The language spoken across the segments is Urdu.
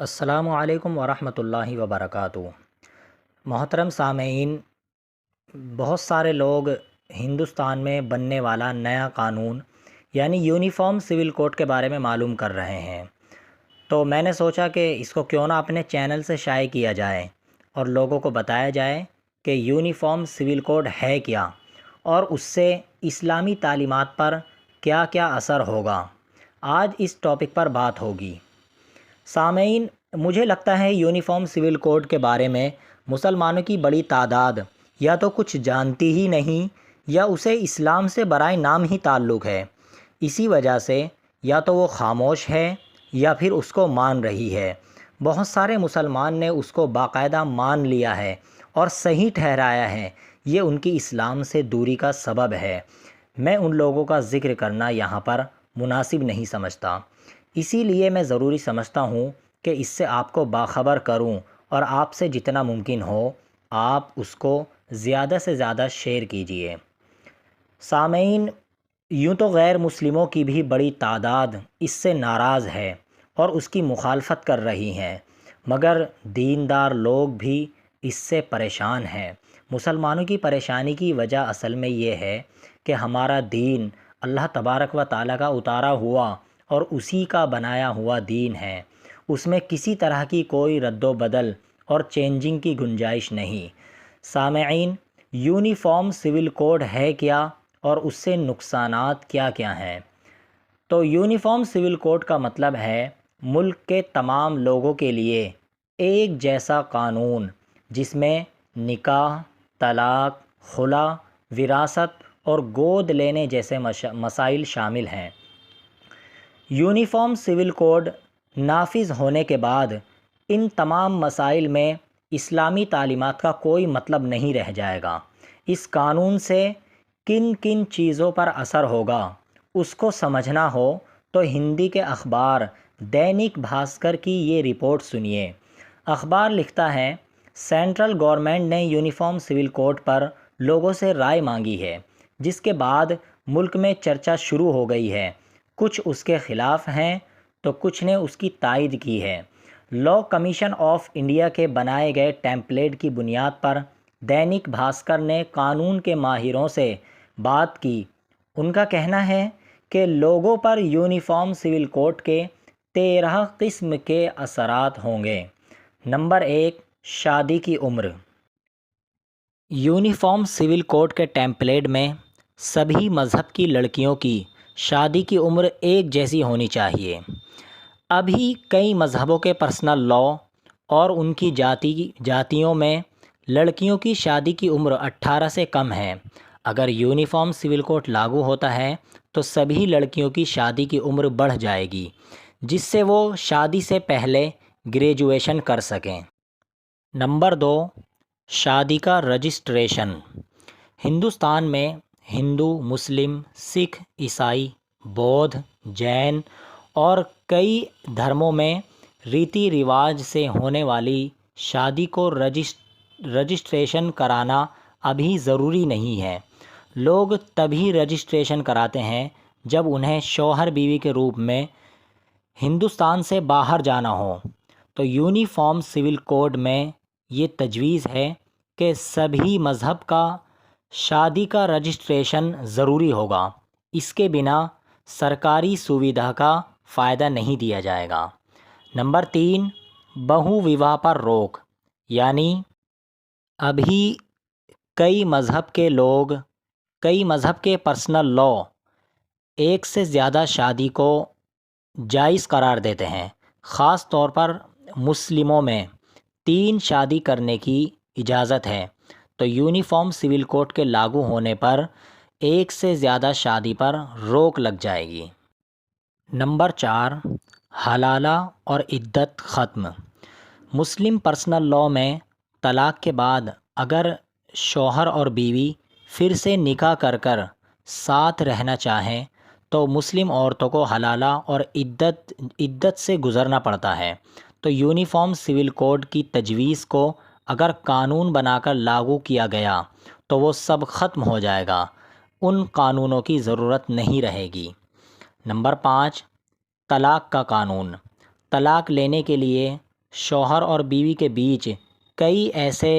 السلام علیکم ورحمۃ اللہ وبرکاتہ۔ محترم سامعین، بہت سارے لوگ ہندوستان میں بننے والا نیا قانون یعنی یونیفارم سول کوڈ کے بارے میں معلوم کر رہے ہیں، تو میں نے سوچا کہ اس کو کیوں نہ اپنے چینل سے شائع کیا جائے اور لوگوں کو بتایا جائے کہ یونیفارم سول کوڈ ہے کیا اور اس سے اسلامی تعلیمات پر کیا کیا اثر ہوگا۔ آج اس ٹاپک پر بات ہوگی۔ سامعین، مجھے لگتا ہے یونیفارم سول کوڈ کے بارے میں مسلمانوں کی بڑی تعداد یا تو کچھ جانتی ہی نہیں یا اسے اسلام سے برائے نام ہی تعلق ہے۔ اسی وجہ سے یا تو وہ خاموش ہے یا پھر اس کو مان رہی ہے۔ بہت سارے مسلمان نے اس کو باقاعدہ مان لیا ہے اور صحیح ٹھہرایا ہے۔ یہ ان کی اسلام سے دوری کا سبب ہے۔ میں ان لوگوں کا ذکر کرنا یہاں پر مناسب نہیں سمجھتا، اسی لیے میں ضروری سمجھتا ہوں کہ اس سے آپ کو باخبر کروں اور آپ سے جتنا ممکن ہو آپ اس کو زیادہ سے زیادہ شیئر کیجئے۔ سامعین، یوں تو غیر مسلموں کی بھی بڑی تعداد اس سے ناراض ہے اور اس کی مخالفت کر رہی ہیں، مگر دیندار لوگ بھی اس سے پریشان ہیں۔ مسلمانوں کی پریشانی کی وجہ اصل میں یہ ہے کہ ہمارا دین اللہ تبارک و تعالیٰ کا اتارا ہوا اور اسی کا بنایا ہوا دین ہے۔ اس میں کسی طرح کی کوئی رد و بدل اور چینجنگ کی گنجائش نہیں۔ سامعین، یونیفارم سول کوڈ ہے کیا اور اس سے نقصانات کیا کیا ہیں؟ تو یونیفارم سول کوڈ کا مطلب ہے ملک کے تمام لوگوں کے لیے ایک جیسا قانون، جس میں نکاح، طلاق، خلا، وراثت اور گود لینے جیسے مسائل شامل ہیں۔ یونیفارم سول کوڈ نافذ ہونے کے بعد ان تمام مسائل میں اسلامی تعلیمات کا کوئی مطلب نہیں رہ جائے گا۔ اس قانون سے کن کن چیزوں پر اثر ہوگا اس کو سمجھنا ہو تو ہندی کے اخبار دینک بھاسکر کی یہ رپورٹ سنیے۔ اخبار لکھتا ہے، سینٹرل گورنمنٹ نے یونیفارم سول کوڈ پر لوگوں سے رائے مانگی ہے، جس کے بعد ملک میں چرچا شروع ہو گئی ہے۔ کچھ اس کے خلاف ہیں تو کچھ نے اس کی تائید کی ہے۔ لاء کمیشن آف انڈیا کے بنائے گئے ٹیمپلیٹ کی بنیاد پر دینک بھاسکر نے قانون کے ماہروں سے بات کی۔ ان کا کہنا ہے کہ لوگوں پر یونیفارم سول کوڈ کے 13 قسم کے اثرات ہوں گے۔ نمبر 1، شادی کی عمر۔ یونیفارم سول کوڈ کے ٹیمپلیٹ میں سبھی مذہب کی لڑکیوں کی شادی کی عمر ایک جیسی ہونی چاہیے۔ ابھی کئی مذہبوں کے پرسنل لاء اور ان کی جاتیوں میں لڑکیوں کی شادی کی عمر 18 سے کم ہے۔ اگر یونیفارم سول کوڈ لاگو ہوتا ہے تو سبھی لڑکیوں کی شادی کی عمر بڑھ جائے گی، جس سے وہ شادی سے پہلے گریجویشن کر سکیں۔ نمبر 2، شادی کا رجسٹریشن۔ ہندوستان میں ہندو، مسلم، سکھ، عیسائی، بودھ، جین اور کئی دھرموں میں ریتی رواج سے ہونے والی شادی کو رجسٹریشن کرانا ابھی ضروری نہیں ہے۔ لوگ تبھی رجسٹریشن کراتے ہیں جب انہیں شوہر بیوی کے روپ میں ہندوستان سے باہر جانا ہو۔ تو یونیفارم سول کوڈ میں یہ تجویز ہے کہ سبھی مذہب کا شادی کا رجسٹریشن ضروری ہوگا۔ اس کے بنا سرکاری سویدھا کا فائدہ نہیں دیا جائے گا۔ نمبر 3، بہو وواہ پر روک۔ یعنی ابھی کئی مذہب کے پرسنل لاء ایک سے زیادہ شادی کو جائز قرار دیتے ہیں۔ خاص طور پر مسلموں میں 3 شادی کرنے کی اجازت ہے، تو یونیفارم سول کوڈ کے لاگو ہونے پر ایک سے زیادہ شادی پر روک لگ جائے گی۔ نمبر 4، حلالہ اور عدت ختم۔ مسلم پرسنل لاء میں طلاق کے بعد اگر شوہر اور بیوی پھر سے نکاح کر ساتھ رہنا چاہیں تو مسلم عورتوں کو حلالہ اور عدت سے گزرنا پڑتا ہے۔ تو یونیفارم سول کوڈ کی تجویز کو اگر قانون بنا کر لاگو کیا گیا تو وہ سب ختم ہو جائے گا، ان قانونوں کی ضرورت نہیں رہے گی۔ نمبر 5، طلاق کا قانون۔ طلاق لینے کے لیے شوہر اور بیوی کے بیچ کئی ایسے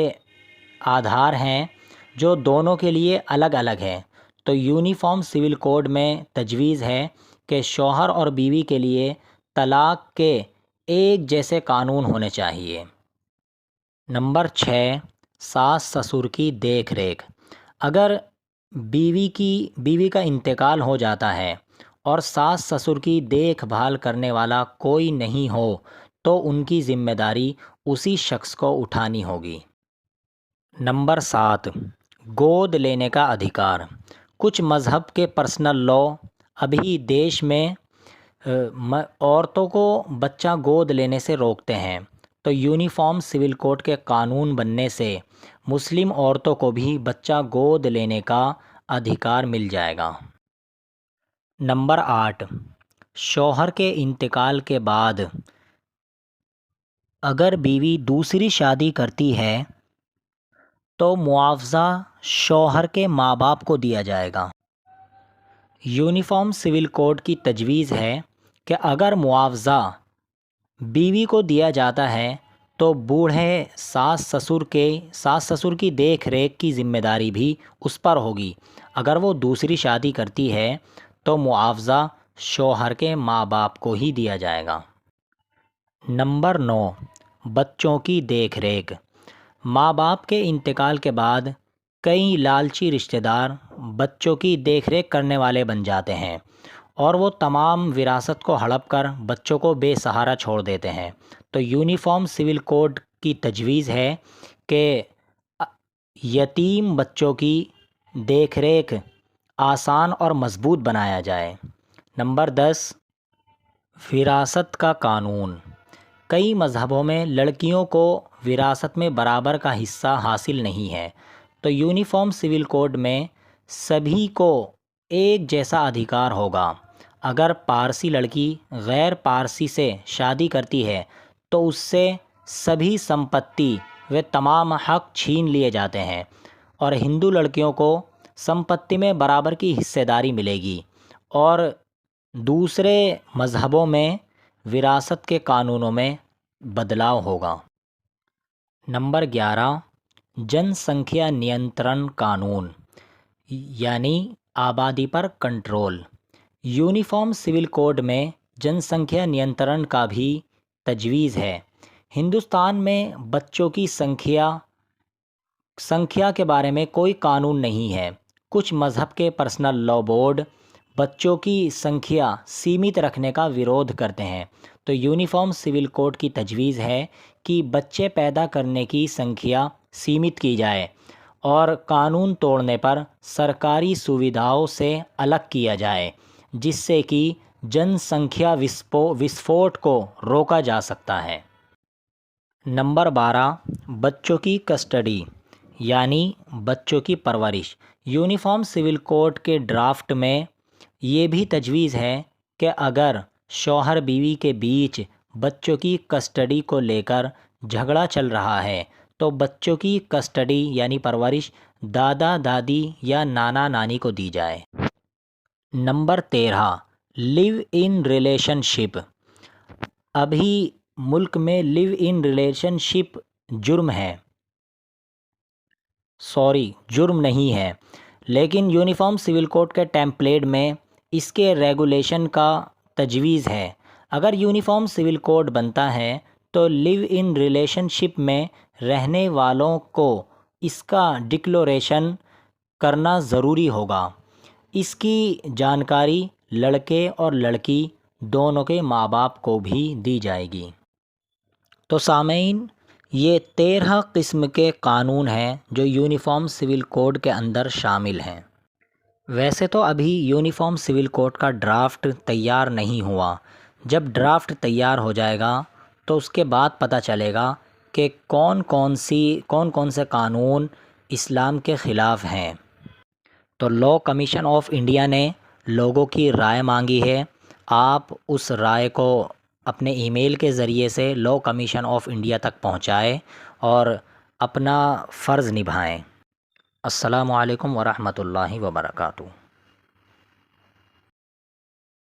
آدھار ہیں جو دونوں کے لیے الگ الگ ہیں، تو یونیفارم سول کوڈ میں تجویز ہے کہ شوہر اور بیوی کے لیے طلاق کے ایک جیسے قانون ہونے چاہیے۔ نمبر 6، ساس سسر کی دیکھ ریکھ۔ اگر بیوی کا انتقال ہو جاتا ہے اور ساس سسر کی دیکھ بھال کرنے والا کوئی نہیں ہو تو ان کی ذمہ داری اسی شخص کو اٹھانی ہوگی۔ نمبر 7، گود لینے کا ادھیکار۔ کچھ مذہب کے پرسنل لاء ابھی دیش میں عورتوں کو بچہ گود لینے سے روکتے ہیں، تو یونیفارم سول کوڈ کے قانون بننے سے مسلم عورتوں کو بھی بچہ گود لینے کا ادھیکار مل جائے گا۔ نمبر 8، شوہر کے انتقال کے بعد اگر بیوی دوسری شادی کرتی ہے تو معاوضہ شوہر کے ماں باپ کو دیا جائے گا۔ یونیفارم سول کوڈ کی تجویز ہے کہ اگر معاوضہ بیوی کو دیا جاتا ہے تو بوڑھے ساس سسر کی دیکھ ریکھ کی ذمہ داری بھی اس پر ہوگی۔ اگر وہ دوسری شادی کرتی ہے تو معاوضہ شوہر کے ماں باپ کو ہی دیا جائے گا۔ نمبر 9، بچوں کی دیکھ ریکھ۔ ماں باپ کے انتقال کے بعد کئی لالچی رشتہ دار بچوں کی دیکھ ریکھ کرنے والے بن جاتے ہیں اور وہ تمام وراثت کو ہڑپ کر بچوں کو بے سہارا چھوڑ دیتے ہیں، تو یونیفارم سول کوڈ کی تجویز ہے کہ یتیم بچوں کی دیکھ ریکھ آسان اور مضبوط بنایا جائے۔ نمبر 10، وراثت کا قانون۔ کئی مذہبوں میں لڑکیوں کو وراثت میں برابر کا حصہ حاصل نہیں ہے، تو یونیفارم سول کوڈ میں سبھی کو ایک جیسا ادھیکار ہوگا۔ اگر پارسی لڑکی غیر پارسی سے شادی کرتی ہے تو اس سے سبھی سمپتی و تمام حق چھین لیے جاتے ہیں، اور ہندو لڑکیوں کو سمپتی میں برابر کی حصہ داری ملے گی، اور دوسرے مذہبوں میں وراثت کے قانونوں میں بدلاؤ ہوگا۔ نمبر 11، جن سنکھیا نینترن قانون، یعنی آبادی پر کنٹرول۔ یونیفارم سول کوڈ میں جن سنکھیا نینترن کا بھی تجویز ہے۔ ہندوستان میں بچوں کی سنکھیا کے بارے میں کوئی قانون نہیں ہے۔ کچھ مذہب کے پرسنل لاء بورڈ بچوں کی سنکھیا سیمت رکھنے کا ویرودھ کرتے ہیں، تو یونیفارم سول کوڈ کی تجویز ہے کہ بچے پیدا کرنے کی سنکھیا سیمت کی جائے اور قانون توڑنے پر سرکاری سویدھاؤں سے الگ کیا جائے، جس سے کہ جن سنکھیا وسفوٹ کو روکا جا سکتا ہے۔ نمبر 12، بچوں کی کسٹڈی یعنی بچوں کی پرورش۔ یونیفارم سول کوڈ کے ڈرافٹ میں یہ بھی تجویز ہے کہ اگر شوہر بیوی کے بیچ بچوں کی کسٹڈی کو لے کر جھگڑا چل رہا ہے تو بچوں کی کسٹڈی یعنی پرورش دادا دادی یا نانا نانی کو دی جائے۔ نمبر 13، لیو ان ریلیشن شپ۔ ابھی ملک میں لیو ان ریلیشن شپ جرم نہیں ہے، لیکن یونیفارم سول کوڈ کے ٹیمپلیٹ میں اس کے ریگولیشن کا تجویز ہے۔ اگر یونیفارم سول کوڈ بنتا ہے تو لیو ان ریلیشن شپ میں رہنے والوں کو اس کا ڈکلوریشن کرنا ضروری ہوگا۔ اس کی جانکاری لڑکے اور لڑکی دونوں کے ماں باپ کو بھی دی جائے گی۔ تو سامعین، یہ 13 قسم کے قانون ہیں جو یونیفارم سول کوڈ کے اندر شامل ہیں۔ ویسے تو ابھی یونیفارم سول کوڈ کا ڈرافٹ تیار نہیں ہوا، جب ڈرافٹ تیار ہو جائے گا تو اس کے بعد پتہ چلے گا کہ کون کون سے قانون اسلام کے خلاف ہیں۔ تو لاء کمیشن آف انڈیا نے لوگوں کی رائے مانگی ہے، آپ اس رائے کو اپنے ای میل کے ذریعے سے لاء کمیشن آف انڈیا تک پہنچائیں اور اپنا فرض نبھائیں۔ السلام علیکم ورحمۃ اللہ وبرکاتہ۔